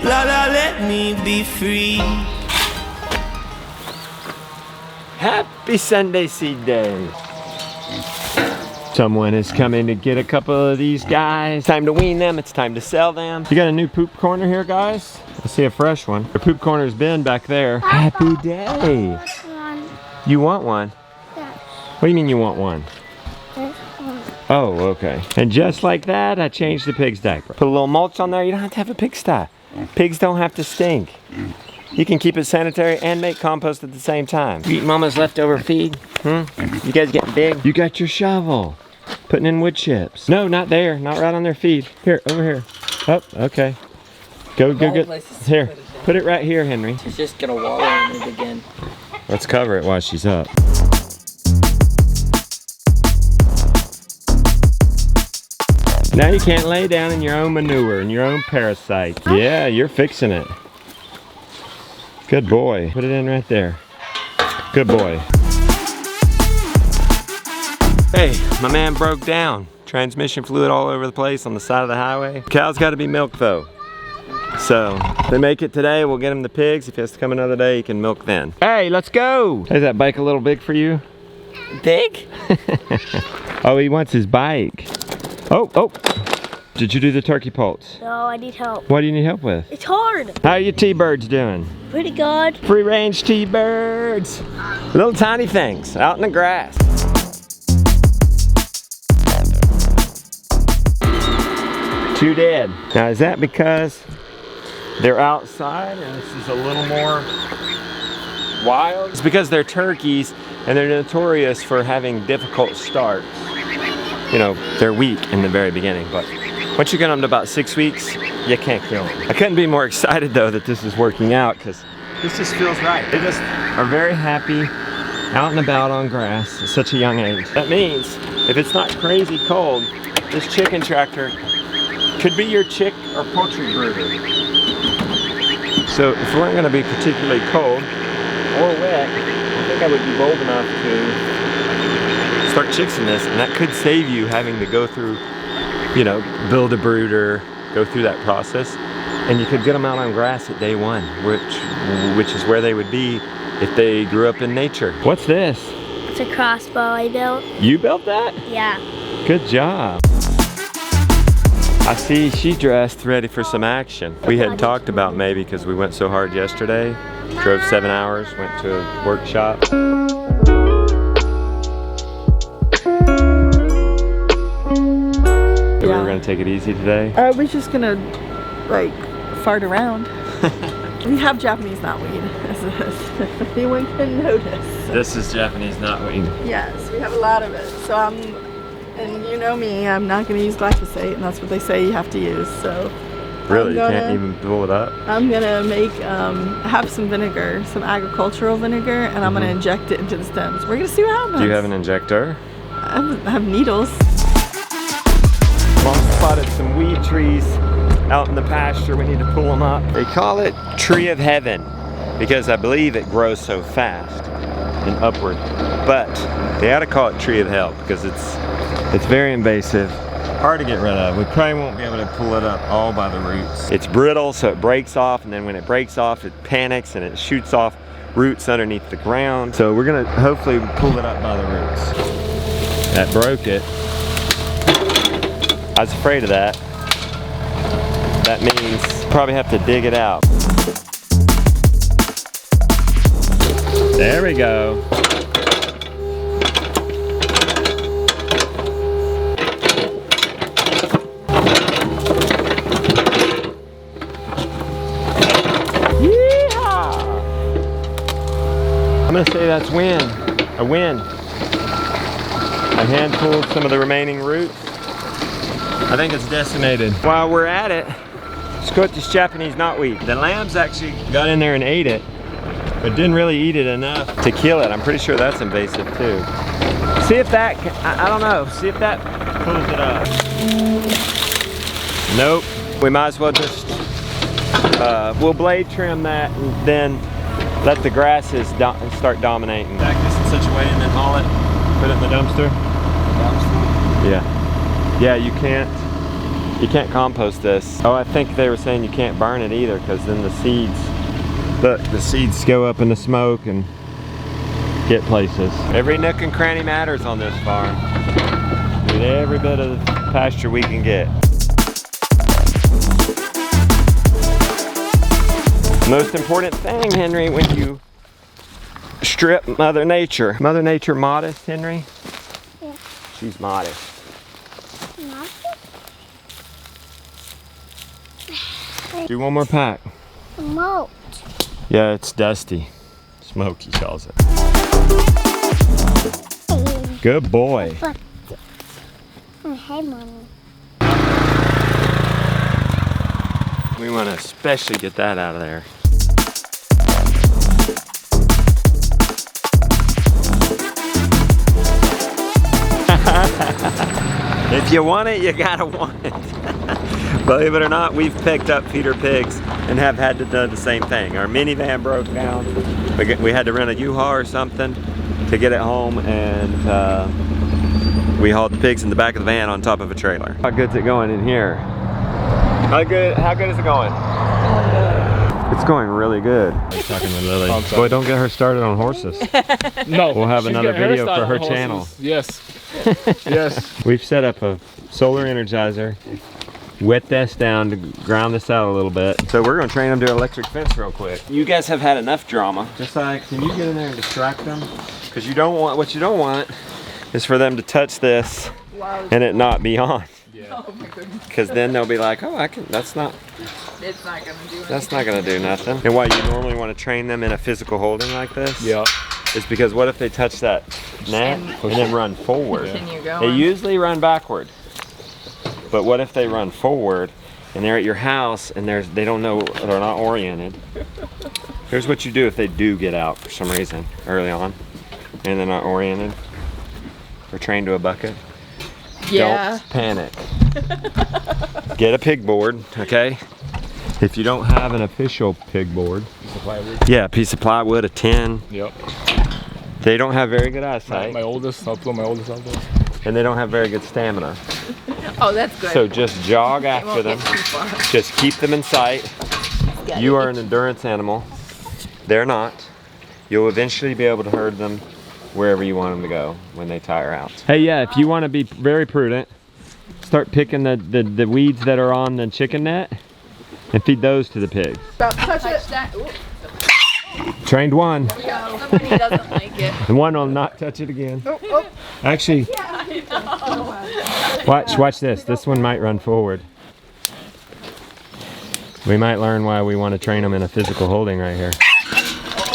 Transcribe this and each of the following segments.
La la, let me be free. Happy Sunday Seed Day. Someone is coming to get a couple of these guys. Time to wean them, it's time to sell them. You got a new poop corner here, guys? I see a fresh one. The poop corner's been back there. Happy day. You want one? Yeah. What do you mean you want one? Oh, okay. And just like that, I changed the pig's diaper. Put a little mulch on there. You don't have to have a pigsty. Pigs don't have to stink. You can keep it sanitary and make compost at the same time. You eat mama's leftover feed? You guys getting big? You got your shovel. Putting in wood chips. No, not there. Not right on their feed. Here, over here. Oh, okay. Go get. Here, put it right here, Henry. She's just gonna wallow in it again. Let's cover it while she's up. Now you can't lay down in your own manure and your own parasite. Yeah, you're fixing it. Good boy. Put it in right there. Good boy. Hey, my man broke down. Transmission fluid all over the place on the side of the highway. Cow's got to be milked though. So, if they make it today, we'll get him the pigs. If he has to come another day, he can milk then. Hey, let's go. Is that bike a little big for you? Big? Oh, he wants his bike. Oh. Did you do the turkey poults? No, I need help. What do you need help with? It's hard. How are your T-birds doing? Pretty good. Free range T-birds. Little tiny things out in the grass. Two dead. Now is that because they're outside and this is a little more wild? It's because they're turkeys and they're notorious for having difficult starts. You know, they're weak in the very beginning, but once you get them to about 6 weeks, you can't kill them. I couldn't be more excited though that this is working out because this just feels right. They just are very happy out and about on grass at such a young age. That means if it's not crazy cold, this chicken tractor could be your chick or poultry brooder. So if it weren't gonna be particularly cold or wet, I think I would be bold enough to start chicks in this, and that could save you having to go through, you know, build a brooder, go through that process, and you could get them out on grass at day one, which is where they would be if they grew up in nature. What's this? It's a crossbow I built. You built that? Yeah. Good job. I see she dressed ready for some action. We had talked about maybe, because we went so hard yesterday, drove 7 hours, went to a workshop. We were gonna take it easy today. I was just gonna like fart around. We have Japanese knotweed, as anyone can notice. This is Japanese knotweed. Yes, we have a lot of it. So and you know me, I'm not gonna use glyphosate, and that's what they say you have to use. So really, you can't even pull it up? I'm gonna make have some vinegar, some agricultural vinegar, and I'm gonna inject it into the stems. We're gonna see what happens. Do you have an injector? I have needles. Mom spotted some weed trees out in the pasture. We need to pull them up. They call it Tree of Heaven because I believe it grows so fast and upward. But they ought to call it Tree of Hell because it's very invasive, hard to get rid of. We probably won't be able to pull it up all by the roots. It's brittle, so it breaks off, and then when it breaks off, it panics and it shoots off roots underneath the ground. So we're gonna hopefully pull it up by the roots. That broke it. I was afraid of that. That means probably have to dig it out. There we go. Yeehaw! I'm gonna say that's a win. I hand pulled some of the remaining roots. I think it's decimated. While we're at it, let's go at this Japanese knotweed. The lambs actually got in there and ate it, but didn't really eat it enough to kill it. I'm pretty sure that's invasive too. See if that, I don't know, see if that pulls it up. Nope. We might as well just, we'll blade trim that and then let the grasses start dominating. Stack this in such a way and then haul it, put it in the dumpster. Yeah. Yeah, you can't You can't compost this. Oh, I think they were saying you can't burn it either, because then the seeds, look, the seeds go up in the smoke and get places. Every nook and cranny matters on this farm. Need every bit of pasture we can get. Most important thing, Henry, when you strip Mother Nature. Mother Nature modest, Henry? Yeah. She's modest. Do one more pack. Smoked. Yeah, it's dusty. Smoke, he calls it. Good boy. Hey, Mommy. We want to especially get that out of there. If you want it, you gotta want it. Believe it or not, we've picked up feeder pigs and have had to do the same thing. Our minivan broke down. We had to rent a U-Haul or something to get it home, and we hauled the pigs in the back of the van on top of a trailer. How good's it going in here? How good is it going? It's going really good. Talking to Lily. Boy, don't get her started on horses. No. We'll have another video for her channel. Yes. Yes. We've set up a solar energizer, wet this down to ground this out a little bit. So we're gonna train them to electric fence real quick. You guys have had enough drama. Just like, can you get in there and distract them? Because you don't want, what you don't want is for them to touch this and it not be on. Yeah. Oh my goodness. Because then they'll be like, oh, It's not gonna do anything. that's not gonna do nothing. And why you normally want to train them in a physical holding like this? Yeah. Is because what if they touch that net and then run forward? Continue They going. usually run backward. But what if they run forward and they're at your house and they don't know, they're not oriented? Here's what you do if they do get out for some reason early on and they're not oriented or trained to a bucket. Yeah. Don't panic. Get a pig board, okay? If you don't have an official pig board, yeah, a piece of plywood, a tin. Yep. They don't have very good eyesight, My oldest, I'll put my oldest out there. and they don't have very good stamina. Oh, that's good. So just jog It after won't them. get too far. Just keep them in sight. You are an endurance animal. They're not. You'll eventually be able to herd them wherever you want them to go when they tire out. Hey, yeah, if you want to be very prudent, start picking the weeds that are on the chicken net and feed those to the pigs. Don't touch it. Trained one. Somebody doesn't like it. And one will not touch it again. Oh, oh. Actually, watch this. This one might run forward. We might learn why we want to train them in a physical holding right here.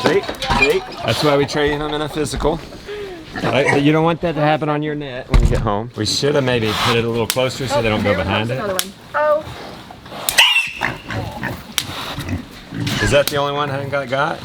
See? That's why we train them in a physical. Right? But you don't want that to happen on your net when you get home. We should have maybe put it a little closer so they don't go behind it. Another one. Oh. Is that the only one I got?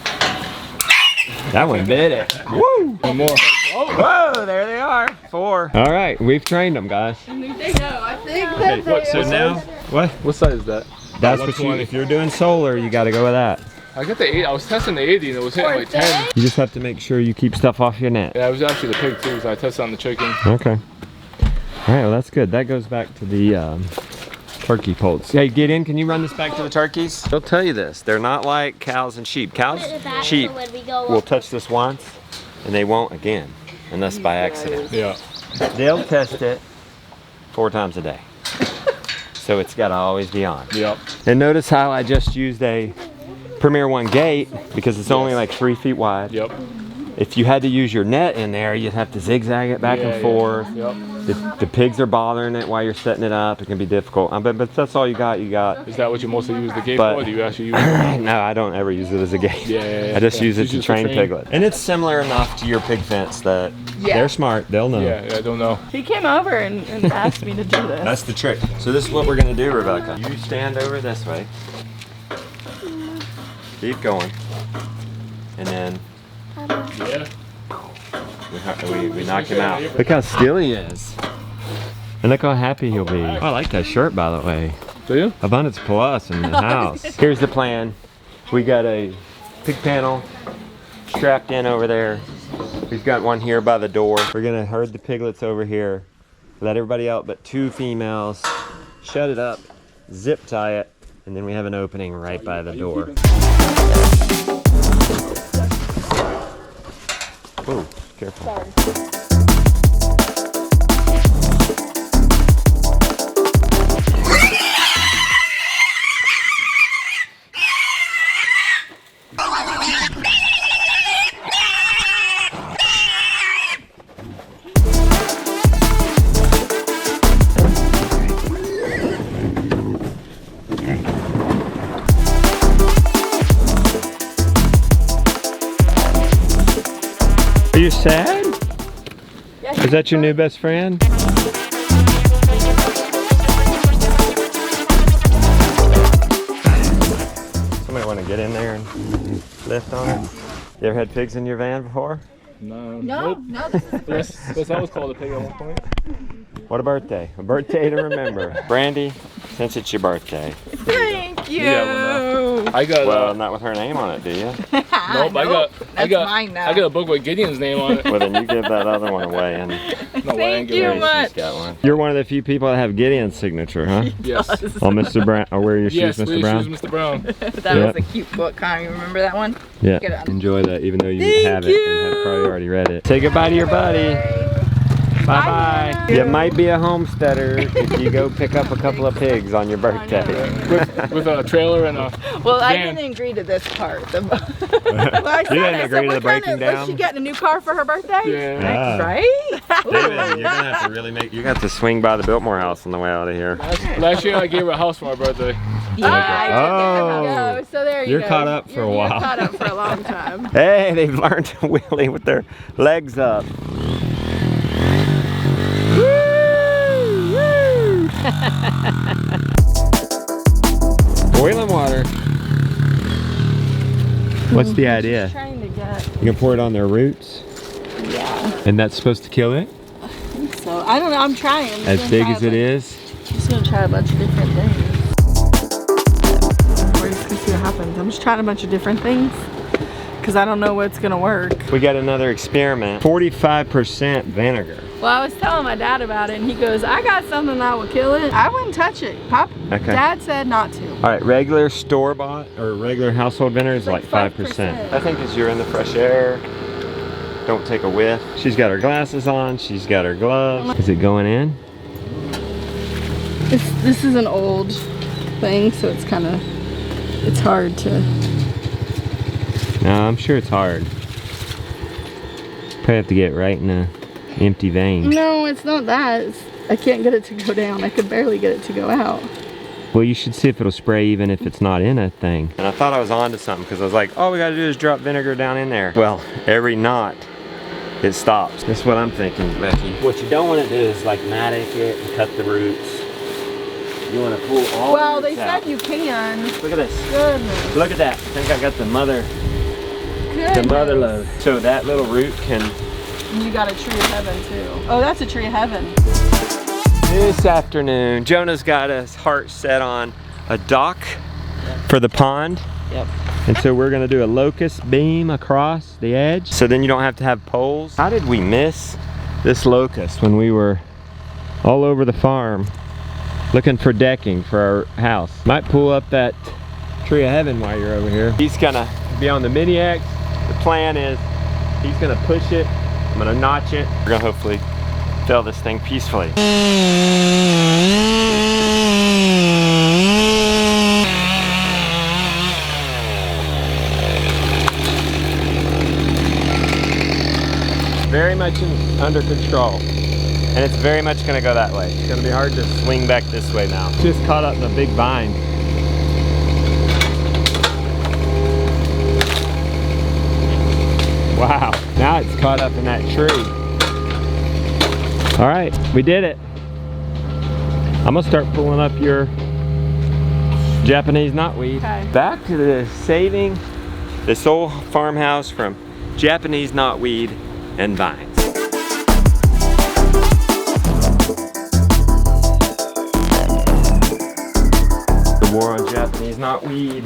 That one bit it. Woo! One more. Whoa, there they are. 4. All right, we've trained them, guys. I think that's Okay, so now, what? What size is that? That's what you, if you're doing solar, you got to go with that. I got the 8. I was testing the 80 and it was hitting like 10. You just have to make sure you keep stuff off your net. Yeah, it was actually the pig too, so I tested on the chicken. Okay. All right, well that's good. That goes back to the turkey poults. Hey, get in. Can you run this back to the turkeys? They'll tell you this. They're not like cows and sheep. Cows, sheep will touch this once and they won't again, unless by accident. Yeah. They'll test it 4 times a day. So it's got to always be on. Yep. And notice how I just used a Premier One gate because it's only like 3 feet wide. Yep. If you had to use your net in there, you'd have to zigzag it back and forth. Yep. The pigs are bothering it while you're setting it up. It can be difficult. But that's all you got. Is that what you mostly use the gate But- for? Or do you actually use it? No, I don't ever use it as a gate. Yeah. I just use it You to just train train. piglets. And it's similar enough to your pig fence that they're smart. They'll know. Yeah, I don't know. He came over and asked me to do this. That's the trick. So this is what we're gonna do, Rebecca. You stand over this way. Keep going. And then Yeah. we knock him out. Look how still he is. And look how happy he'll be. Oh, I like that shirt, by the way. Do you? Abundance Plus in the house. Here's the plan. We got a pig panel strapped in over there. We've got one here by the door. We're gonna herd the piglets over here. Let everybody out but 2 females shut it up, zip tie it, and then we have an opening right by the door. Oh, careful. Sorry. Are you sad? Yeah, Is that your new best friend? Somebody want to get in there and lift on it? You ever had pigs in your van before? No. No, Nope. no, this is This I was called a pig at one point. What a birthday. A birthday to remember. Brandy, since it's your birthday. Thank you. Yeah, well, I got. Well, not with her name on it, do you? Nope. I got. mine now. I got a book with Gideon's name on it. Well, then you give that other one away. And No, I ain't Thank giving you it. much. she's got one. You're one of the few people that have Gideon's signature, huh? Yes. On Mr. Brown. Or wear your Yes, shoes, please Mr. Brown? choose Mr. Brown. That Yeah. was a cute book, huh? You remember that one? Yeah. Get it on. Enjoy that, even though you Thank have it and have probably already read it. Say goodbye to your buddy. Bye bye. You might be a homesteader if you go pick up a couple of pigs on your birthday. With a trailer and a. Well, I Van. didn't agree to this part. Well, I said You didn't it. agree to the what breaking kind of, down? Was she getting a new car for her birthday? Yeah. Ah. Right? David, you're gonna have to really make. You got to swing by the Biltmore house on the way out of here. Last year I gave her a house for my birthday. Yeah, I did. Oh. There you go. So there you You're go. caught up for a You're while. caught up for a long time. Hey, they've learned to wheelie with their legs up. Boiling water. What's the idea? Trying to get. You can pour it on their roots, Yeah. and that's supposed to kill it? So I don't know. I'm trying. I'm As gonna big try as it is? I'm just gonna try a bunch of different things. We're just gonna see what happens. I'm just trying a bunch of different things because I don't know what's gonna work. We got another experiment. 45% vinegar. Well, I was telling my dad about it, and he goes, "I got something that will kill it." I wouldn't touch it. Pop. Okay. Dad said not to. All right, regular store-bought or regular household vinegar is like 5%. I think as you're in the fresh air, don't take a whiff. She's got her glasses on. She's got her gloves. Is it going in? This is an old thing, so it's kind of, it's hard to. No, I'm sure it's hard. Probably have to get right in a empty vein. No, it's not that. I can't get it to go down. I could barely get it to go out. Well, you should see if it'll spray even if it's not in a thing. And I thought I was onto something because I was like, all we gotta do is drop vinegar down in there. Well, every knot, it stops. That's what I'm thinking, Becky. What you don't want to do is like mattock it and cut the roots. You want to pull all Well, the they roots said out. you can. Look at this. Goodness. Look at that. I think I got the mother load. So that little root can. And you got a tree of heaven too. Oh, that's a tree of heaven. This afternoon, Jonah's got his heart set on a dock for the pond. Yep. And so we're gonna do a locust beam across the edge. So then you don't have to have poles. How did we miss this locust when we were all over the farm looking for decking for our house? Might pull up that tree of heaven while you're over here. He's gonna be on the Mini X. The plan is he's gonna push it. I'm gonna notch it. We're gonna hopefully fill this thing peacefully. Very much under control. And it's very much gonna go that way. It's gonna be hard to swing back this way now. It's just caught up in a big bind. Wow, now it's caught up in that tree. All right, we did it. I'm gonna start pulling up your Japanese knotweed. Okay. Back to the saving this old farmhouse from Japanese knotweed and vines. The war on Japanese knotweed.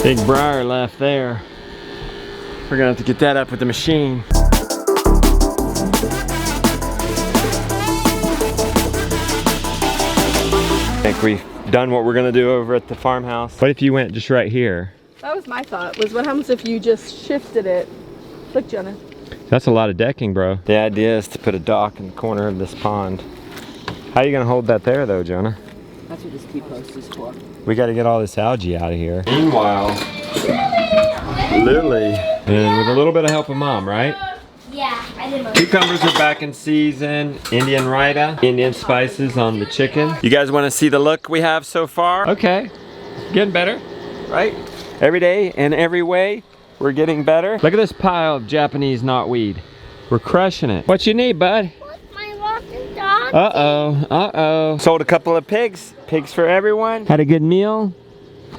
Big briar left there. We're gonna have to get that up with the machine. I think we've done what we're gonna do over at the farmhouse. What if you went just right here? That was my thought, was what happens if you just shifted it? Look, Jonah. That's a lot of decking, bro. The idea is to put a dock in the corner of this pond. How are you gonna hold that there though, Jonah? That's what this T-post is for. We gotta get all this algae out of here. Meanwhile, Lily, and with a little bit of help of Mom, right? Yeah, I did. Cucumbers are back in season. Indian Raita, Indian spices on the chicken. You guys wanna see the look we have so far? Okay, getting better, right? Every day and every way, we're getting better. Look at this pile of Japanese knotweed. We're crushing it. What you need, bud? What's my walking dog? Uh-oh, uh-oh. Sold a couple of pigs. Pigs for everyone. Had a good meal.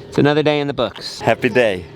It's another day in the books. Happy day.